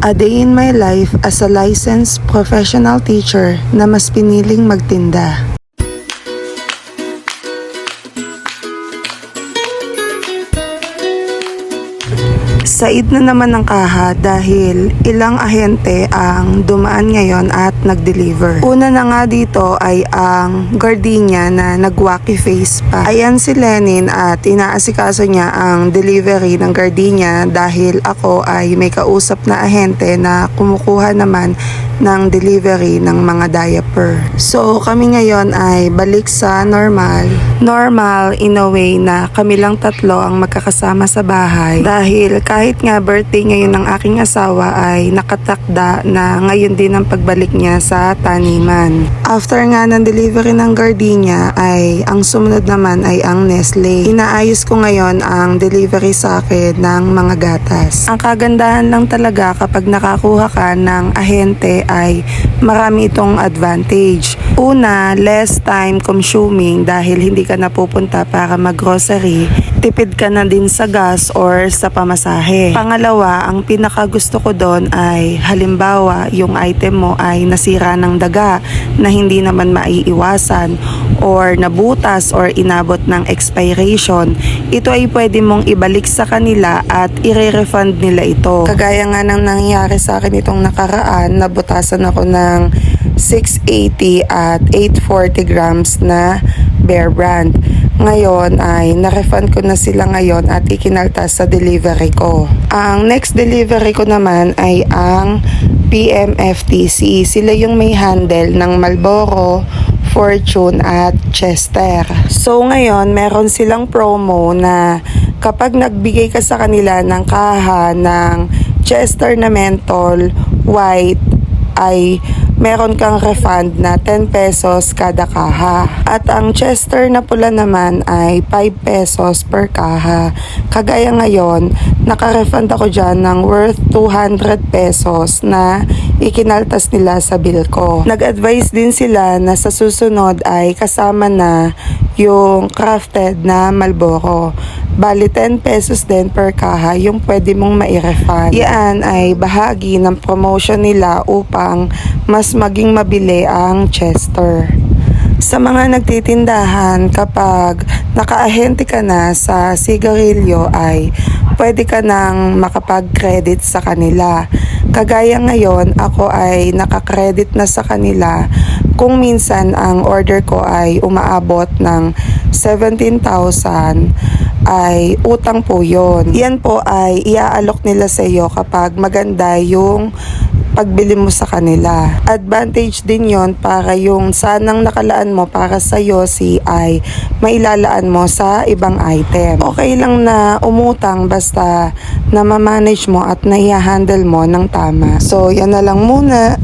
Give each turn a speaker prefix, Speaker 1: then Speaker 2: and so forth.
Speaker 1: A day in my life as a licensed professional teacher na mas piniling magtinda. Said na naman ng kaha dahil ilang ahente ang dumaan ngayon at nag-deliver. Una na nga dito ay ang gardenia na nag-wacky face pa. Ayan si Lenin at inaasikaso niya ang delivery ng gardenia dahil ako ay may kausap na ahente na kumukuha naman ng delivery ng mga diaper. So kami ngayon ay balik sa normal. Normal in a way na kami lang tatlo ang magkakasama sa bahay dahil kahit nga birthday ngayon ng aking asawa ay nakatakda na ngayon din ang pagbalik niya sa taniman. After nga ng delivery ng gardenia ay ang sumunod naman ay ang Nestle. Inaayos ko ngayon ang delivery sa akin ng mga gatas. Ang kagandahan lang talaga kapag nakakuha ka ng ahente ay marami itong advantage. Una, less time consuming dahil hindi ka napupunta para mag-grocery. Tipid ka na din sa gas or sa pamasahe. Pangalawa, ang pinakagusto ko doon ay halimbawa yung item mo ay nasira ng daga na hindi naman maiiwasan or nabutas or inabot ng expiration. Ito ay pwede mong ibalik sa kanila at i-refund nila ito. Kagaya nga ng nangyari sa akin itong nakaraan, nabutasan ako ng 680 at 840 grams na Bear Brand. Ngayon ay na-refund ko na sila ngayon at ikinaltas sa delivery ko. Ang next delivery ko naman ay ang PMFTC. Sila yung may handle ng Marlboro, Fortune at Chester. So ngayon meron silang promo na kapag nagbigay ka sa kanila ng kaha ng Chester na menthol white ay meron kang refund na 10 pesos kada kaha. At ang Chester na pula naman ay 5 pesos per kaha. Kagaya ngayon, naka-refund ako dyan ng worth 200 pesos na ikinaltas nila sa bill ko. Nag-advise din sila na sa susunod ay kasama na yung crafted na Marlboro. Bali 10 pesos din per kaha yung pwede mong mai-refund. Yan ay bahagi ng promotion nila upang mas maging mabili ang Chester. Sa mga nagtitindahan, kapag nakaahente ka na sa sigarilyo ay pwede ka nang makapag-credit sa kanila. Kagaya ngayon, ako ay nakakredit na sa kanila kung minsan ang order ko ay umaabot ng 17,000 ay utang po yon. Yan po ay iaalok nila sa iyo kapag maganda yung pagbili mo sa kanila. Advantage din yon para yung sanang nakalaan mo para sa yosi ay mailalaan mo sa ibang item. Okay lang na umutang basta na ma-manage mo at nai-handle mo ng tama. So yan na lang muna.